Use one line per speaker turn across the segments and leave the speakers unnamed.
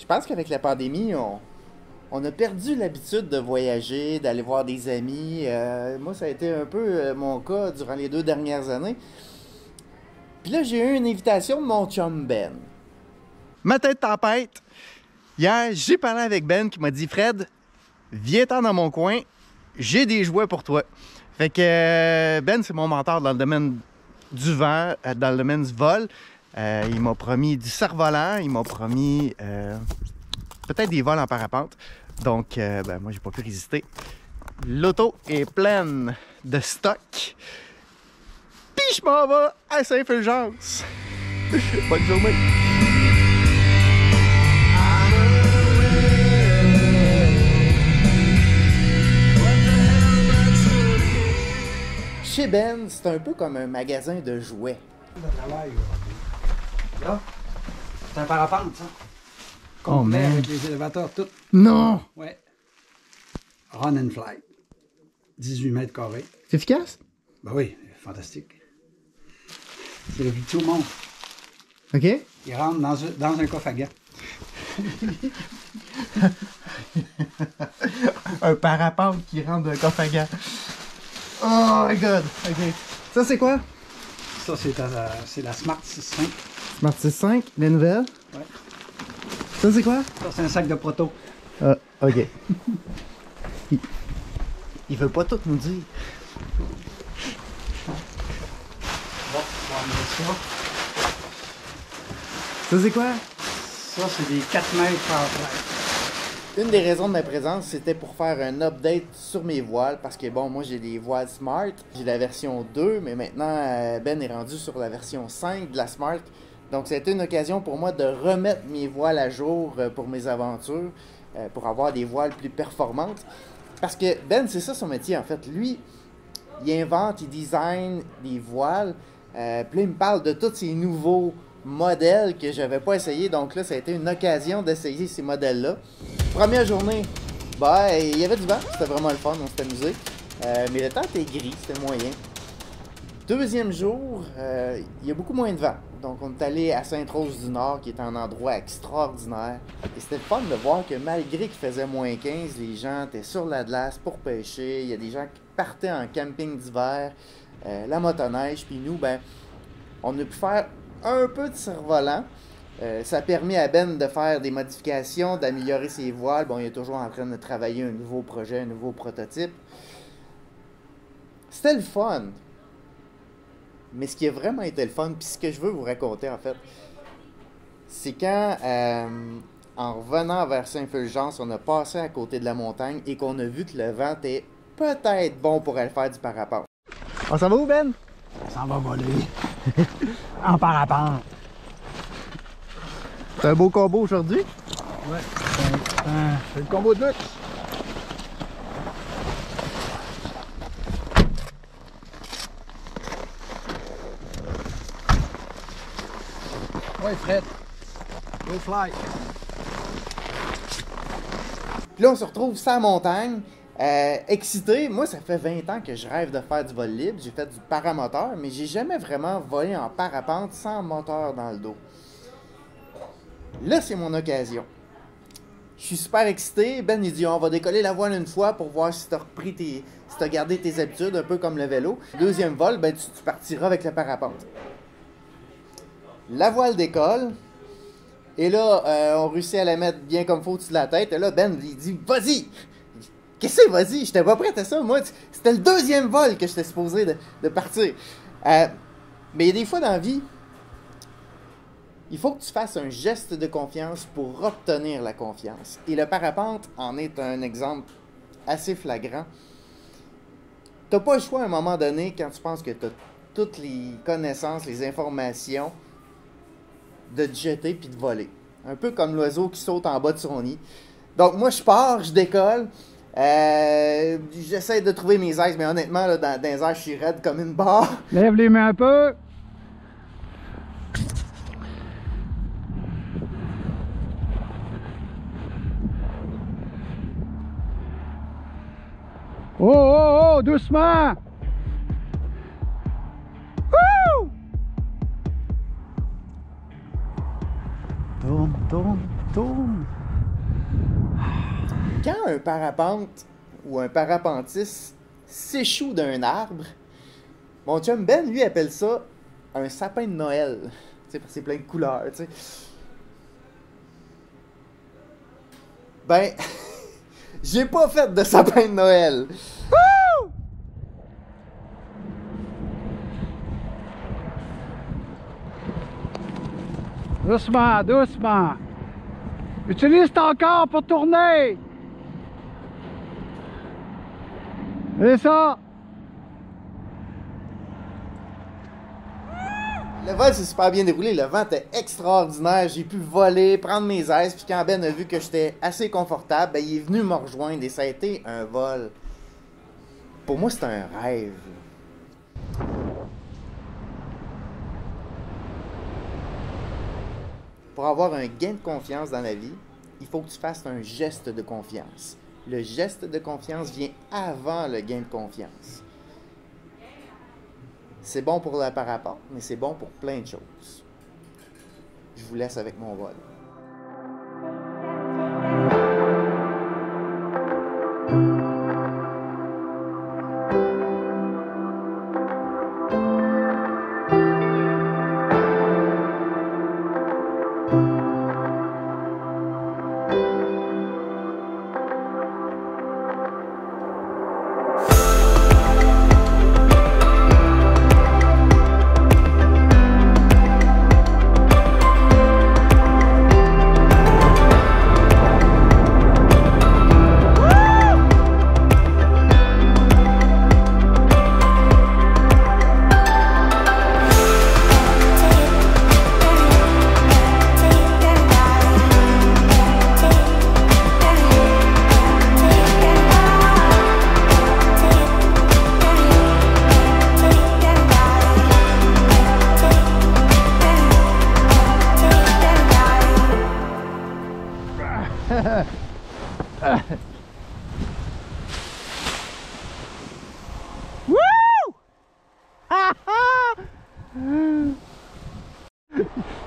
pense qu'avec la pandémie, on a perdu l'habitude de voyager, d'aller voir des amis. Moi, ça a été un peu mon cas durant les 2 dernières années. Puis là, j'ai eu une invitation de mon chum Ben. Matin de tempête. Hier, j'ai parlé avec Ben qui m'a dit « Fred, viens-t'en dans mon coin, j'ai des jouets pour toi. » Fait que Ben, c'est mon mentor dans le domaine du vent, dans le domaine du vol. Il m'a promis du cerf-volant, il m'a promis peut-être des vols en parapente. Donc, moi, j'ai pas pu résister. L'auto est pleine de stock. Puis, je m'en vais à Saint-Fulgence. Bonne journée. Chez Ben, c'est un peu comme un magasin de jouets.
Là, c'est un parapente, ça.
Oh,
Complet
man.
avec les élévateurs, tout.
Non!
Ouais. Run and fly. 18 mètres carrés.
C'est efficace?
Ben oui, fantastique. C'est le tout monde.
OK.
Il rentre dans un coffre à gants.
Un parapente qui rentre d'un coffre à gants. Oh my god! OK. Ça, c'est quoi?
Ça, c'est la Smart 6.5.
Smart 6.5, la nouvelle?
Ouais.
Ça, c'est quoi?
Ça, c'est un sac de proto.
Ah, OK. Il veut pas tout nous dire.
Bon, on va enlever ça.
Ça, c'est quoi?
Ça, c'est des 4 mètres par place.
Une des raisons de ma présence, c'était pour faire un update sur mes voiles, parce que bon, moi j'ai des voiles Smart, j'ai la version 2, mais maintenant Ben est rendu sur la version 5 de la Smart. Donc c'était une occasion pour moi de remettre mes voiles à jour pour mes aventures, pour avoir des voiles plus performantes. Parce que Ben, c'est ça son métier en fait. Lui, il invente, il design des voiles, puis là il me parle de tous ces nouveaux modèles que j'avais pas essayé, donc là ça a été une occasion d'essayer ces modèles là. Première journée, il y avait du vent, c'était vraiment le fun, on s'est amusé, mais le temps était gris, c'était moyen. Deuxième jour, il y a beaucoup moins de vent, donc on est allé à Sainte-Rose-du-Nord qui est un endroit extraordinaire, et c'était le fun de voir que malgré qu'il faisait moins 15, les gens étaient sur la glace pour pêcher, il y a des gens qui partaient en camping d'hiver, la motoneige, puis nous, on a pu faire un peu de cerf-volant. Ça a permis à Ben de faire des modifications, d'améliorer ses voiles. Bon, il est toujours en train de travailler un nouveau projet, un nouveau prototype. C'était le fun. Mais ce qui a vraiment été le fun, puis ce que je veux vous raconter en fait, c'est quand, en revenant vers Saint-Fulgence, on a passé à côté de la montagne et qu'on a vu que le vent était peut-être bon pour aller faire du parapente. On s'en va où, Ben?
On s'en va voler. En parapente.
C'est un beau combo aujourd'hui?
Ouais. C'est le combo de luxe. Ouais, Fred. Go fly.
Puis là, on se retrouve sur la montagne, excité. Moi, ça fait 20 ans que je rêve de faire du vol libre. J'ai fait du paramoteur, mais j'ai jamais vraiment volé en parapente sans moteur dans le dos. Là, c'est mon occasion. Je suis super excité. Ben, il dit, on va décoller la voile une fois pour voir si tu as si tu as gardé tes habitudes, un peu comme le vélo. Deuxième vol, tu partiras avec le parapente. La voile décolle. Et là, on réussit à la mettre bien comme faut au-dessus de la tête. Et là, Ben, il dit, vas-y! Qu'est-ce que c'est, vas-y? J'étais pas prêt à ça. Moi, c'était le deuxième vol que j'étais supposé de partir. Mais il y a des fois dans la vie, il faut que tu fasses un geste de confiance pour obtenir la confiance. Et le parapente en est un exemple assez flagrant. T'as pas le choix à un moment donné, quand tu penses que tu as toutes les connaissances, les informations, de te jeter puis de voler. Un peu comme l'oiseau qui saute en bas de son nid. Donc moi, je pars, je décolle. J'essaie de trouver mes aises, mais honnêtement, là, dans les airs, je suis raide comme une barre.
Lève les mains un peu. Oh, oh, oh, doucement! Wouh!
Tourne, tourne.
tourne.
Quand un parapente ou un parapentiste s'échoue d'un arbre, mon chum Ben, lui, appelle ça un sapin de Noël. Tu sais, parce que c'est plein de couleurs, tu sais. Ben, j'ai pas fait de sapin de Noël.
Doucement, doucement. Utilise ton corps pour tourner. C'est ça.
Le vol s'est super bien déroulé, le vent était extraordinaire, j'ai pu voler, prendre mes aises, puis quand Ben a vu que j'étais assez confortable, ben, il est venu me rejoindre et ça a été un vol. Pour moi, c'était un rêve. Pour avoir un gain de confiance dans la vie, il faut que tu fasses un geste de confiance. Le geste de confiance vient avant le gain de confiance. C'est bon pour le parapente, mais c'est bon pour plein de choses. Je vous laisse avec mon vol.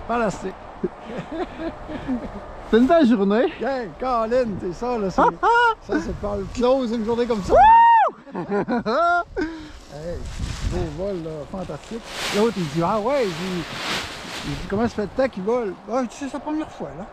Fantastique.
C'est une belle journée.
Hey, Colin, c'est ça, là. Ça, c'est pas le close une journée comme ça. Hey, beau vol, là, fantastique. L'autre, il dit, ah ouais, il dit, comment ça fait de temps qu'il vole? Ah, c'est sa première fois, là.